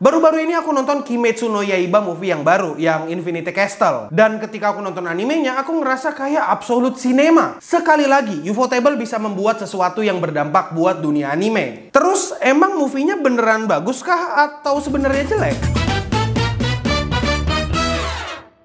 Baru-baru ini aku nonton Kimetsu no Yaiba movie yang baru, yang Infinity Castle. Dan ketika aku nonton animenya, aku ngerasa kayak absolute cinema. Sekali lagi, Ufotable bisa membuat sesuatu yang berdampak buat dunia anime. Terus, emang movie-nya beneran bagus kah atau sebenarnya jelek?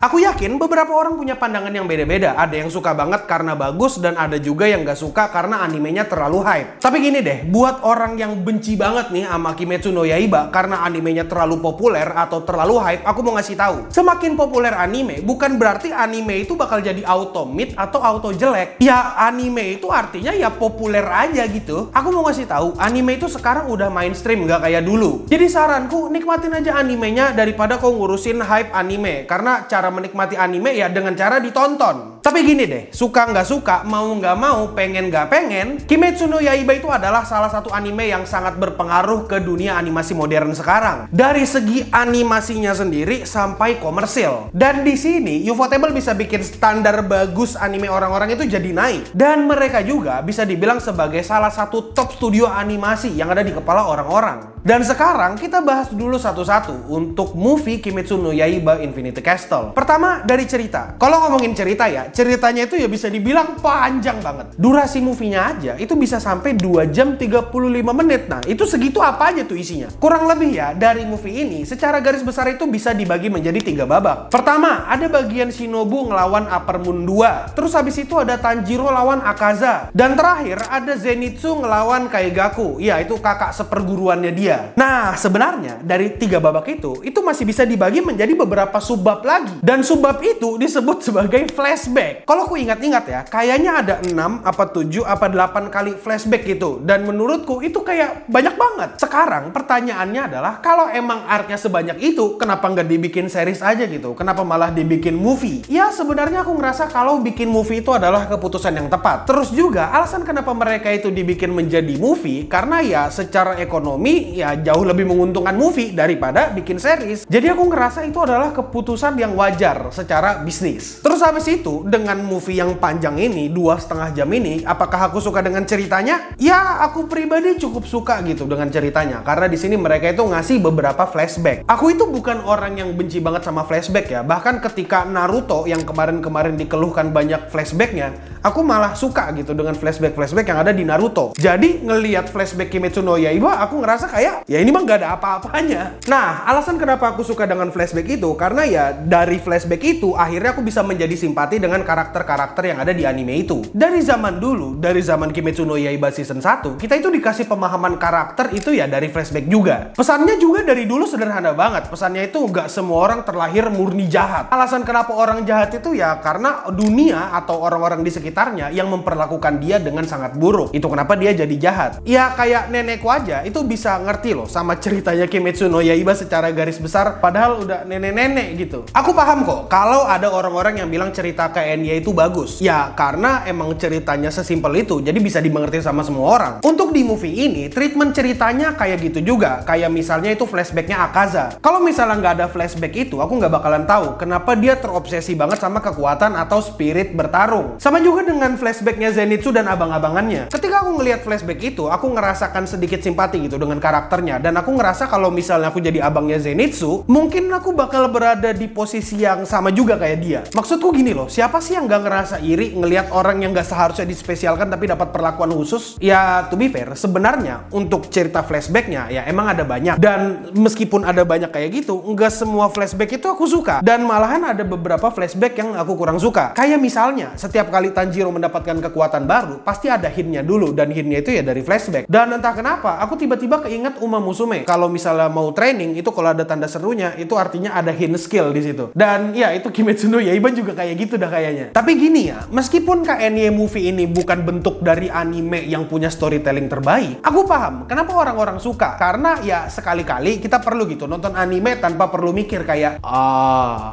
Aku yakin beberapa orang punya pandangan yang beda-beda. Ada yang suka banget karena bagus dan ada juga yang gak suka karena animenya terlalu hype. Tapi gini deh, buat orang yang benci banget nih sama Kimetsu no Yaiba karena animenya terlalu populer atau terlalu hype, aku mau ngasih tahu. Semakin populer anime, bukan berarti anime itu bakal jadi auto mid atau auto jelek. Ya anime itu artinya ya populer aja gitu. Aku mau ngasih tahu, anime itu sekarang udah mainstream gak kayak dulu. Jadi saranku, nikmatin aja animenya daripada kau ngurusin hype anime. Karena cara menikmati anime ya dengan cara ditonton. Tapi gini deh, suka nggak suka, mau nggak mau, pengen nggak pengen, Kimetsu no Yaiba itu adalah salah satu anime yang sangat berpengaruh ke dunia animasi modern sekarang. Dari segi animasinya sendiri sampai komersil. Dan di sini Ufotable bisa bikin standar bagus anime orang-orang itu jadi naik. Dan mereka juga bisa dibilang sebagai salah satu top studio animasi yang ada di kepala orang-orang. Dan sekarang kita bahas dulu satu-satu untuk movie Kimetsu no Yaiba Infinity Castle. Pertama dari cerita. Kalau ngomongin cerita ya, ceritanya itu ya bisa dibilang panjang banget. Durasi movie-nya aja itu bisa sampai 2 jam 35 menit. Nah, itu segitu apa aja tuh isinya? Kurang lebih ya, dari movie ini secara garis besar itu bisa dibagi menjadi 3 babak. Pertama, ada bagian Shinobu ngelawan Upper Moon 2. Terus habis itu ada Tanjiro lawan Akaza. Dan terakhir ada Zenitsu ngelawan Kaigaku. Ya, itu kakak seperguruannya dia. Nah, sebenarnya dari 3 babak itu masih bisa dibagi menjadi beberapa subbab lagi. Dan subbab itu disebut sebagai flashback. Kalau aku ingat-ingat ya, kayaknya ada 6, 7, 8 kali flashback gitu. Dan menurutku itu kayak banyak banget. Sekarang pertanyaannya adalah, kalau emang arc-nya sebanyak itu, kenapa nggak dibikin series aja gitu? Kenapa malah dibikin movie? Ya sebenarnya aku ngerasa kalau bikin movie itu adalah keputusan yang tepat. Terus juga alasan kenapa mereka itu dibikin menjadi movie, karena ya secara ekonomi ya jauh lebih menguntungkan movie daripada bikin series. Jadi aku ngerasa itu adalah keputusan yang wajar secara bisnis. Terus habis itu, dengan movie yang panjang ini, 2,5 jam ini, apakah aku suka dengan ceritanya? Ya, aku pribadi cukup suka gitu dengan ceritanya. Karena di sini mereka itu ngasih beberapa flashback. Aku itu bukan orang yang benci banget sama flashback ya. Bahkan ketika Naruto yang kemarin-kemarin dikeluhkan banyak flashbacknya, aku malah suka gitu dengan flashback-flashback yang ada di Naruto. Jadi, ngelihat flashback Kimetsu no Yaiba, aku ngerasa kayak, ya ini mah gak ada apa-apanya. Nah, alasan kenapa aku suka dengan flashback itu, karena ya dari flashback itu, akhirnya aku bisa menjadi simpati dengan karakter-karakter yang ada di anime itu. Dari zaman dulu, dari zaman Kimetsu no Yaiba season 1, kita itu dikasih pemahaman karakter itu ya dari flashback juga. Pesannya juga dari dulu sederhana banget. Pesannya itu nggak semua orang terlahir murni jahat. Alasan kenapa orang jahat itu ya karena dunia atau orang-orang di sekitarnya yang memperlakukan dia dengan sangat buruk. Itu kenapa dia jadi jahat. Ya kayak nenekku aja itu bisa ngerti loh sama ceritanya Kimetsu no Yaiba secara garis besar, padahal udah nenek-nenek gitu. Aku paham kok kalau ada orang-orang yang bilang cerita KNY itu bagus. Ya karena emang ceritanya sesimpel itu, jadi bisa dimengerti sama semua orang. Untuk di movie ini, treatment ceritanya kayak gitu juga. Kayak misalnya itu flashbacknya Akaza. Kalau misalnya nggak ada flashback itu, aku nggak bakalan tahu kenapa dia terobsesi banget sama kekuatan atau spirit bertarung. Sama juga dengan flashbacknya Zenitsu dan abang-abangannya. Ketika aku ngelihat flashback itu, aku ngerasakan sedikit simpati gitu dengan karakternya. Dan aku ngerasa kalau misalnya aku jadi abangnya Zenitsu, mungkin aku bakal berada di posisi yang sama juga kayak dia. Maksudku gini loh, siapa sih yang gak ngerasa iri ngelihat orang yang gak seharusnya dispesialkan tapi dapat perlakuan khusus? Ya, to be fair, sebenarnya untuk cerita flashbacknya ya emang ada banyak. Dan meskipun ada banyak kayak gitu, nggak semua flashback itu aku suka. Dan malahan ada beberapa flashback yang aku kurang suka. Kayak misalnya, setiap kali Tanjiro mendapatkan kekuatan baru, pasti ada hintnya dulu. Dan hintnya itu ya dari flashback. Dan entah kenapa, aku tiba-tiba keinget Uma Musume. Kalau misalnya mau training, itu kalau ada tanda serunya, itu artinya ada hint skill di situ. Dan ya, itu Kimetsu no Yaiba juga kayak gitu dah kayaknya. Tapi gini ya, meskipun KNY movie ini bukan bentuk dari anime yang punya storytelling terbaik, aku paham kenapa orang-orang suka. Karena ya sekali-kali kita perlu gitu nonton anime tanpa perlu mikir kayak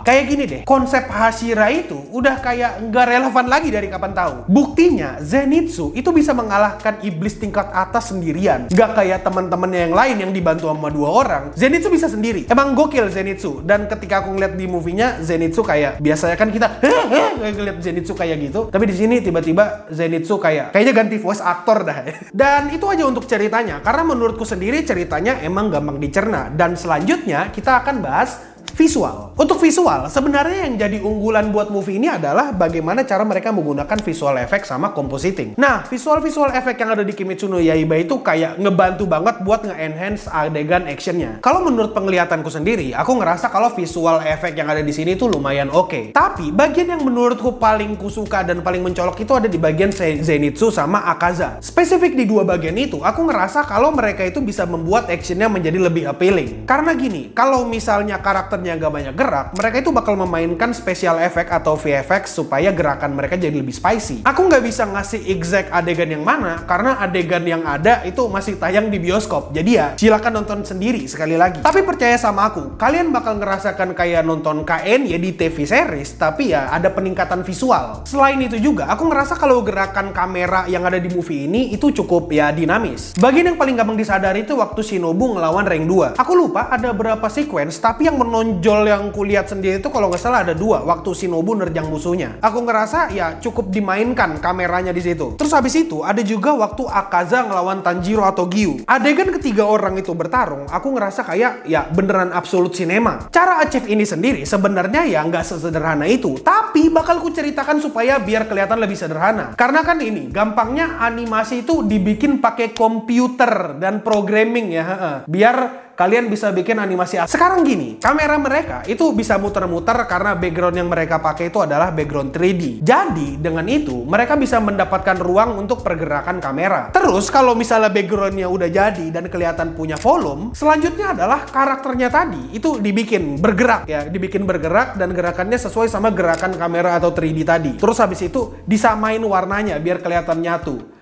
kayak gini deh, konsep Hashira itu udah kayak nggak relevan lagi dari kapan tahu. Buktinya Zenitsu itu bisa mengalahkan iblis tingkat atas sendirian. Nggak kayak teman-temannya yang lain yang dibantu sama 2 orang. Zenitsu bisa sendiri. Emang gokil Zenitsu. Dan ketika aku ngeliat di movie-nya, Zenitsu kayak biasanya kan kita ngeliat Zenitsu kayak gitu. Tapi di sini tiba-tiba Zenitsu kayaknya ganti voice actor dah. Dan itu aja untuk ceritanya. Karena menurutku sendiri ceritanya emang gampang dicerna. Dan selanjutnya kita akan bahas visual. Untuk visual, sebenarnya yang jadi unggulan buat movie ini adalah bagaimana cara mereka menggunakan visual effect sama compositing. Nah, visual effect yang ada di Kimetsu no Yaiba itu kayak ngebantu banget buat nge-enhance adegan actionnya. Kalau menurut penglihatanku sendiri, aku ngerasa kalau visual effect yang ada di sini tuh lumayan oke. Tapi, bagian yang menurutku paling kusuka dan paling mencolok itu ada di bagian Zenitsu sama Akaza. Spesifik di dua bagian itu, aku ngerasa kalau mereka itu bisa membuat actionnya menjadi lebih appealing. Karena gini, kalau misalnya karakternya nggak banyak gerak, mereka itu bakal memainkan special effect atau VFX supaya gerakan mereka jadi lebih spicy. Aku nggak bisa ngasih exact adegan yang mana, karena adegan yang ada itu masih tayang di bioskop. Jadi ya, silakan nonton sendiri sekali lagi. Tapi percaya sama aku, kalian bakal ngerasakan kayak nonton KN ya di TV series, tapi ya ada peningkatan visual. Selain itu juga, aku ngerasa kalau gerakan kamera yang ada di movie ini itu cukup ya dinamis. Bagian yang paling gampang disadari itu waktu Shinobu ngelawan Rank 2. Aku lupa ada berapa sequence, tapi yang menonjol yang kulihat sendiri itu kalau nggak salah ada 2 waktu Shinobu nerjang musuhnya. Aku ngerasa ya cukup dimainkan kameranya di situ. Terus habis itu ada juga waktu Akaza ngelawan Tanjiro atau Gyu. Adegan ketiga orang itu bertarung, aku ngerasa kayak ya beneran absolute cinema. Cara achieve ini sendiri sebenarnya ya nggak sesederhana itu, tapi bakal ku ceritakan supaya biar kelihatan lebih sederhana. Karena kan ini gampangnya animasi itu dibikin pakai komputer dan programming ya, biar kalian bisa bikin animasi. Sekarang gini, kamera mereka itu bisa muter-muter karena background yang mereka pakai itu adalah background 3D. Jadi, dengan itu, mereka bisa mendapatkan ruang untuk pergerakan kamera. Terus, kalau misalnya backgroundnya udah jadi dan kelihatan punya volume, selanjutnya adalah karakternya tadi itu dibikin bergerak ya, dibikin bergerak dan gerakannya sesuai sama gerakan kamera atau 3D tadi. Terus habis itu disamain warnanya biar kelihatan nyatu.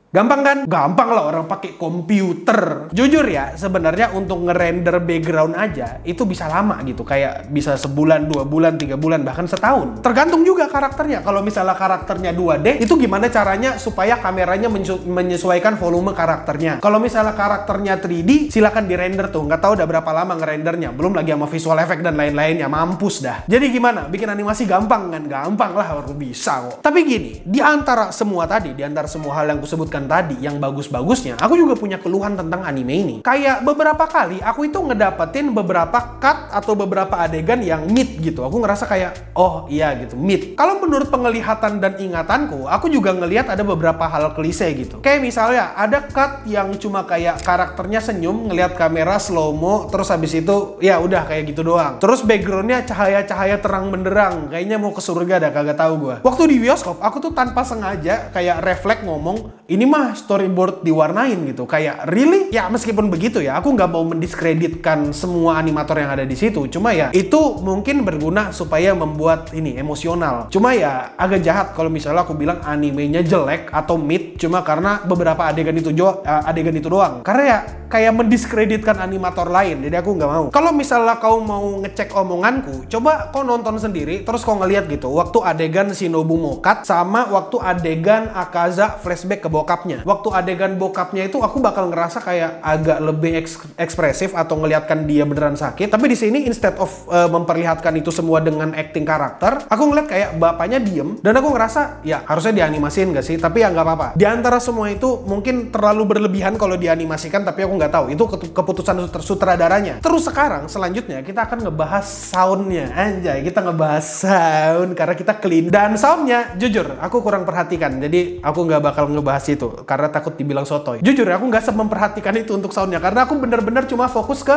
Gampang kan? Gampang lah orang pakai komputer. Jujur ya, sebenarnya untuk ngerender background aja itu bisa lama gitu. Kayak bisa sebulan, 2 bulan, 3 bulan, bahkan setahun. Tergantung juga karakternya. Kalau misalnya karakternya 2D, itu gimana caranya supaya kameranya menyesuaikan volume karakternya. Kalau misalnya karakternya 3D, silakan dirender tuh. Nggak tahu udah berapa lama ngerendernya. Belum lagi sama visual effect dan lain-lainnya. Mampus dah. Jadi gimana? Bikin animasi gampang kan? Gampang lah, harus bisa kok. Tapi gini, di antara semua tadi, di antara semua hal yang kusebutkan tadi yang bagus-bagusnya, aku juga punya keluhan tentang anime ini. Kayak beberapa kali aku itu ngedapetin beberapa cut atau beberapa adegan yang mid gitu. Aku ngerasa kayak oh iya gitu, mid. Kalau menurut penglihatan dan ingatanku, aku juga ngelihat ada beberapa hal klise gitu. Kayak misalnya ada cut yang cuma kayak karakternya senyum ngelihat kamera slow mo, terus habis itu ya udah kayak gitu doang. Terus backgroundnya cahaya-cahaya terang benderang, kayaknya mau ke surga dah, kagak tahu gua. Waktu di bioskop aku tuh tanpa sengaja kayak refleks ngomong, ini mah storyboard diwarnain gitu. Kayak really? Ya meskipun begitu ya, aku nggak mau mendiskreditkan semua animator yang ada di situ. Cuma ya itu mungkin berguna supaya membuat ini emosional. Cuma ya agak jahat kalau misalnya aku bilang animenya jelek atau mid cuma karena beberapa adegan itu doang. Karena ya kayak mendiskreditkan animator lain. Jadi aku nggak mau. Kalau misalnya kau mau ngecek omonganku, coba kau nonton sendiri terus kau ngeliat gitu. Waktu adegan Shinobu Mokat sama waktu adegan Akaza flashback ke bokapnya. Waktu adegan bokapnya itu aku bakal ngerasa kayak agak lebih ekspresif atau ngelihatkan dia beneran sakit. Tapi di sini instead of memperlihatkan itu semua dengan acting karakter, aku ngeliat kayak bapaknya diem dan aku ngerasa ya harusnya dianimasin gak sih? Tapi ya nggak apa-apa. Di antara semua itu mungkin terlalu berlebihan kalau dianimasikan, tapi aku nggak tahu. Itu keputusan sutradaranya. Terus sekarang selanjutnya kita akan ngebahas soundnya. Anjay, kita ngebahas sound karena kita clean. Dan soundnya jujur aku kurang perhatikan. Jadi aku nggak bakal ngebahas itu karena takut dibilang sotoy. Jujur aku nggak memperhatikan itu untuk soundnya karena aku bener-bener cuma fokus ke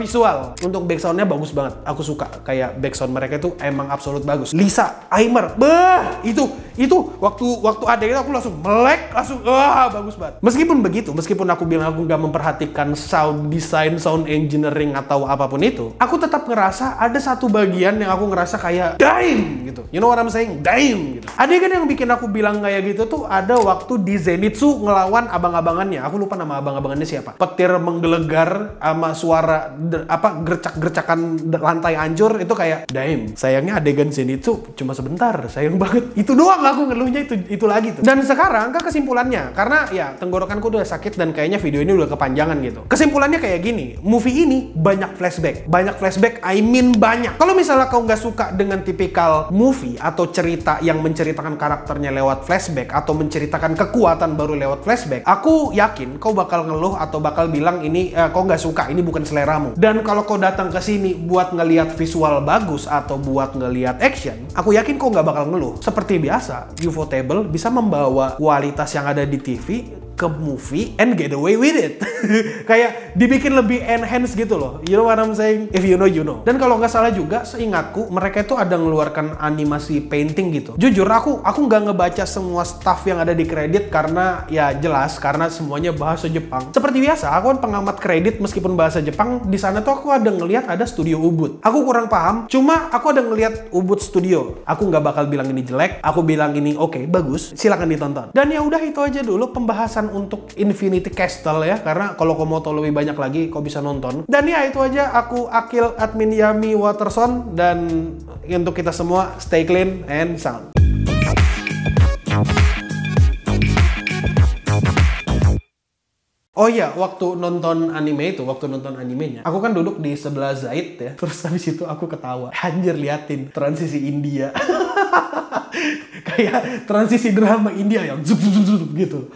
visual. Untuk backsoundnya bagus banget. Aku suka kayak backsound mereka itu emang absolut bagus. Lisa Aimer, itu waktu ada itu aku langsung melek, langsung bagus banget. Meskipun begitu, meskipun aku bilang aku nggak memperhatikan sound design, sound engineering atau apapun itu, aku tetap ngerasa ada satu bagian yang aku ngerasa kayak damn gitu. You know what I'm saying? Damn gitu. Adegan yang bikin aku bilang kayak gitu tuh ada waktu di Zenith Zenitsu ngelawan abang-abangannya. Aku lupa nama abang-abangannya siapa. Petir menggelegar sama suara gercak-gercakan lantai hancur itu kayak damn. Sayangnya adegan Zenitsu cuma sebentar. Sayang banget. Itu doang aku ngeluhnya itu lagi tuh. Dan sekarang ke kesimpulannya, karena ya tenggorokanku udah sakit dan kayaknya video ini udah kepanjangan gitu. Kesimpulannya kayak gini, movie ini banyak flashback. Banyak flashback, I mean banyak. Kalau misalnya kau nggak suka dengan tipikal movie atau cerita yang menceritakan karakternya lewat flashback atau menceritakan kekuatan baru lewat flashback, aku yakin kau bakal ngeluh atau bakal bilang ini kau nggak suka, ini bukan seleramu. Dan kalau kau datang ke sini buat ngelihat visual bagus atau buat ngelihat action, aku yakin kau nggak bakal ngeluh. Seperti biasa, Ufotable bisa membawa kualitas yang ada di TV ke movie and get away with it. Kayak dibikin lebih enhance gitu loh. You know what I'm saying? If you know, you know. Dan kalau nggak salah juga, seingatku mereka itu ada ngeluarkan animasi painting gitu. Jujur aku nggak ngebaca semua stuff yang ada di kredit karena ya jelas karena semuanya bahasa Jepang. Seperti biasa, aku kan pengamat kredit meskipun bahasa Jepang. Di sana tuh aku ada ngelihat ada studio Ubud. Aku kurang paham, cuma aku ada ngelihat Ubud Studio. Aku nggak bakal bilang ini jelek, aku bilang ini oke, bagus. Silakan ditonton. Dan ya udah itu aja dulu pembahasan untuk Infinity Castle ya, karena kalau kau mau tahu lebih banyak lagi kau bisa nonton. Dan ya itu aja, aku Akil admin Yami Waterson, dan untuk kita semua stay clean and sound. Oh iya, waktu nonton animenya, aku kan duduk di sebelah Zaid ya. Terus habis itu aku ketawa. Anjir, liatin transisi India. Kayak transisi drama India yang zup gitu.